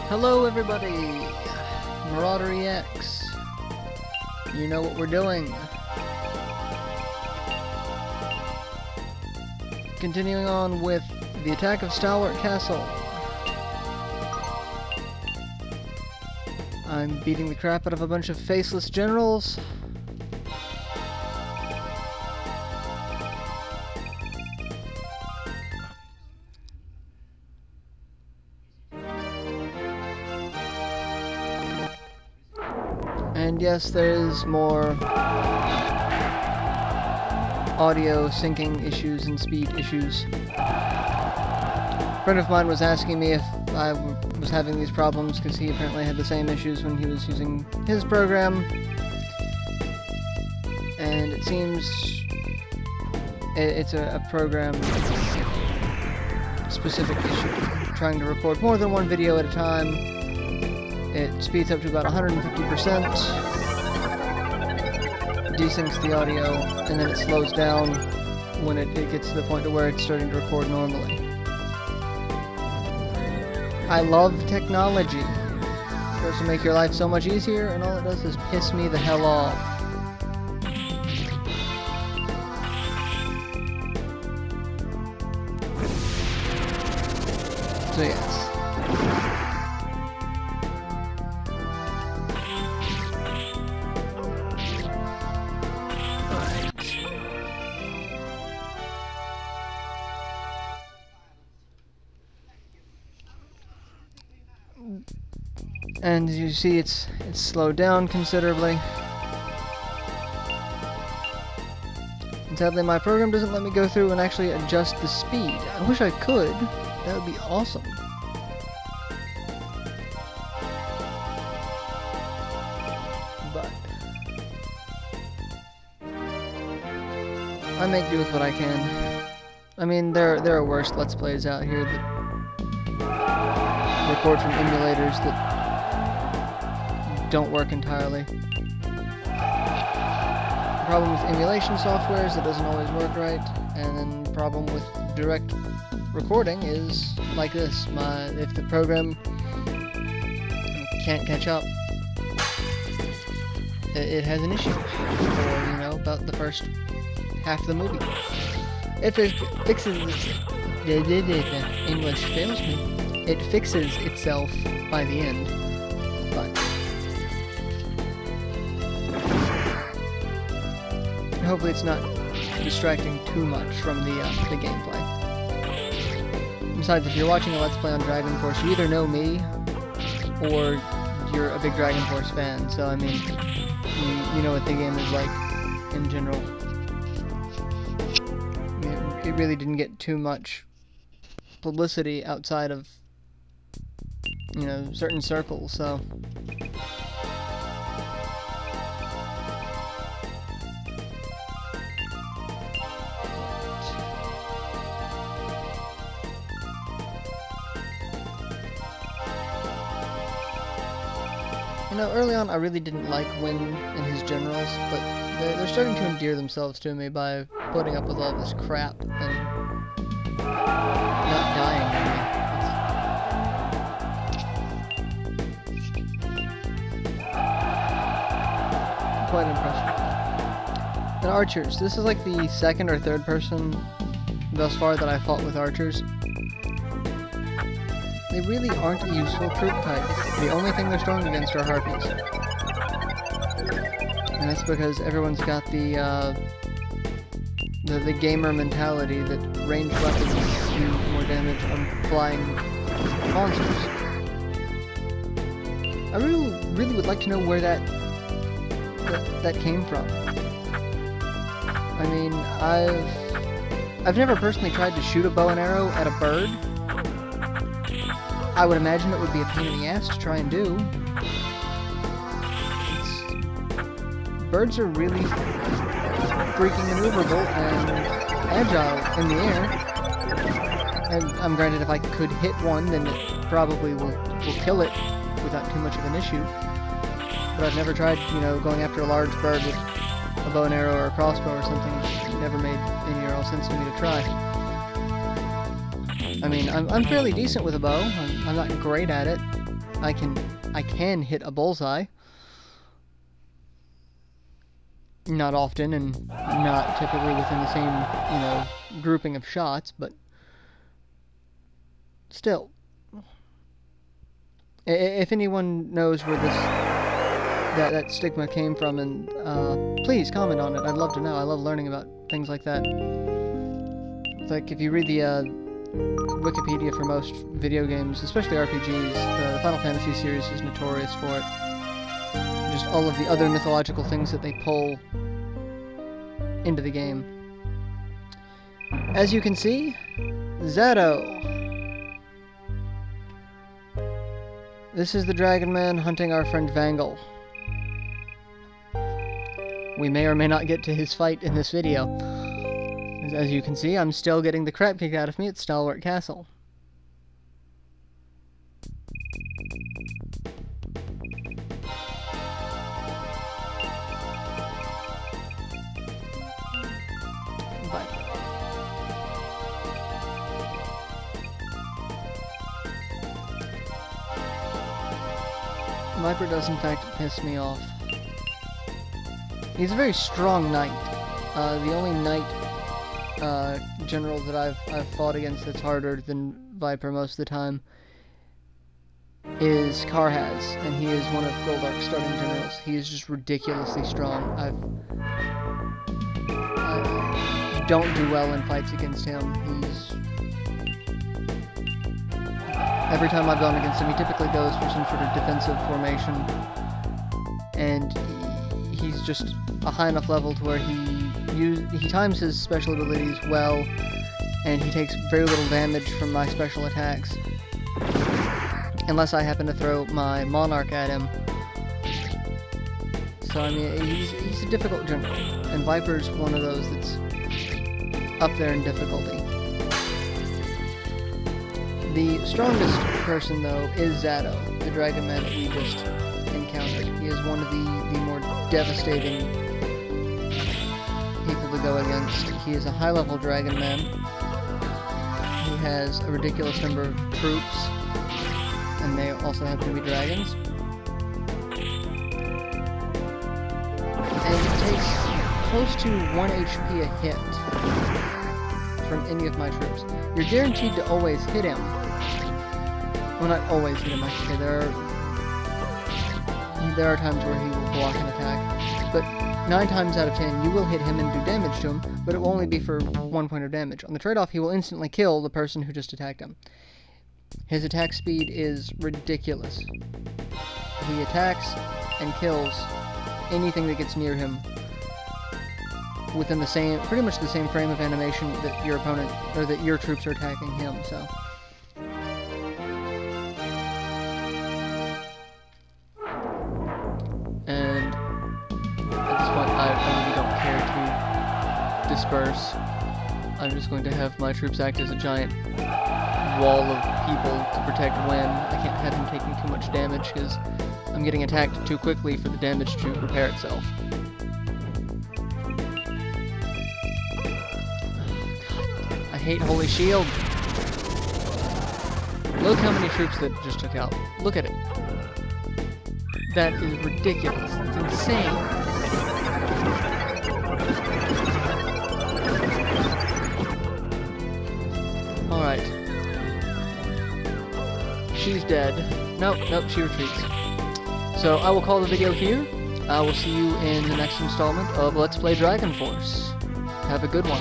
Hello everybody, MarauderEX. You know what we're doing. Continuing on with the attack of Stalwart Castle. I'm beating the crap out of a bunch of faceless generals. And yes, there is more audio syncing issues and speed issues. A friend of mine was asking me if I was having these problems because he apparently had the same issues when he was using his program. And it seems it's a program specific issue. Trying to record more than one video at a time. It speeds up to about 150%, desyncs the audio, and then it slows down when it gets to the point to where it's starting to record normally. I love technology. It's supposed to make your life so much easier, and all it does is piss me the hell off. So yes. And as you see, it's slowed down considerably. And sadly, my program doesn't let me go through and actually adjust the speed. I wish I could. That would be awesome. But I make do with what I can. I mean, there are worse Let's Plays out here that record from emulators that don't work entirely. The problem with emulation software is it doesn't always work right, and then the problem with direct recording is like this. If the program can't catch up, it has an issue. Or, you know, about the first half of the movie. If it fixes... English fails me. It fixes itself by the end, but hopefully it's not distracting too much from the gameplay. Besides, if you're watching a Let's Play on Dragon Force, you either know me or you're a big Dragon Force fan, so I mean, you know what the game is like in general. I mean, it really didn't get too much publicity outside of, you know, certain circles, so... You know, early on I really didn't like Wynn and his generals, but they're starting to endear themselves to me by putting up with all this crap and not dying on me. Quite impressive. And archers. This is like the second or third person thus far that I fought with archers. They really aren't a useful troop type. The only thing they're strong against are harpies. And that's because everyone's got the gamer mentality that ranged weapons do more damage on flying monsters. I really would like to know where that came from. I mean, I've never personally tried to shoot a bow and arrow at a bird. I would imagine it would be a pain in the ass to try and do. Birds are really freaking maneuverable and agile in the air. And I'm granted, if I could hit one, then it probably will kill it without too much of an issue. But I've never tried, you know, going after a large bird with a bow and arrow or a crossbow or something. It never made any real sense to me to try. I mean, I'm fairly decent with a bow. I'm not great at it. I can hit a bullseye. Not often, and not typically within the same, you know, grouping of shots, but still. If anyone knows where that stigma came from, and please comment on it. I'd love to know. I love learning about things like that. It's like if you read the Wikipedia for most video games, especially RPGs, the Final Fantasy series is notorious for it. Just all of the other mythological things that they pull into the game. As you can see, Zato. This is the Dragon Man hunting our friend Vangle. We may or may not get to his fight in this video. As you can see, I'm still getting the crap kicked out of me at Stalwart Castle. Viper does in fact piss me off. He's a very strong knight. The only knight general that I've fought against that's harder than Viper most of the time is Karhaz, and he is one of Goldark's starting generals. He is just ridiculously strong. I don't do well in fights against him. Every time I've gone against him, he typically goes for some sort of defensive formation, and he's just a high enough level to where he times his special abilities well, and he takes very little damage from my special attacks, unless I happen to throw my Monarch at him. So I mean, he's a difficult general, and Viper's one of those that's up there in difficulty. The strongest person, though, is Zato, the Dragon Man that we just encountered. He is one of the more devastating people to go against. He is a high-level Dragon Man. He has a ridiculous number of troops, and they also happen to be dragons. And he takes close to 1 HP a hit from any of my troops. You're guaranteed to always hit him. Well, not always hit him, I should say. There are times where he will block an attack, but 9 times out of 10 you will hit him and do damage to him, but it will only be for 1 point of damage. On the trade-off, he will instantly kill the person who just attacked him. His attack speed is ridiculous. He attacks and kills anything that gets near him within the same, pretty much the same frame of animation that your opponent, or that your troops are attacking him, so. And at this point, I really don't care to disperse. I'm just going to have my troops act as a giant wall of people to protect Wen. I can't have him taking too much damage, because I'm getting attacked too quickly for the damage to repair itself. I hate Holy Shield. Look how many troops that just took out. Look at it. That is ridiculous. It's insane. Alright. She's dead. Nope, she retreats. So I will call the video here. I will see you in the next installment of Let's Play Dragon Force. Have a good one.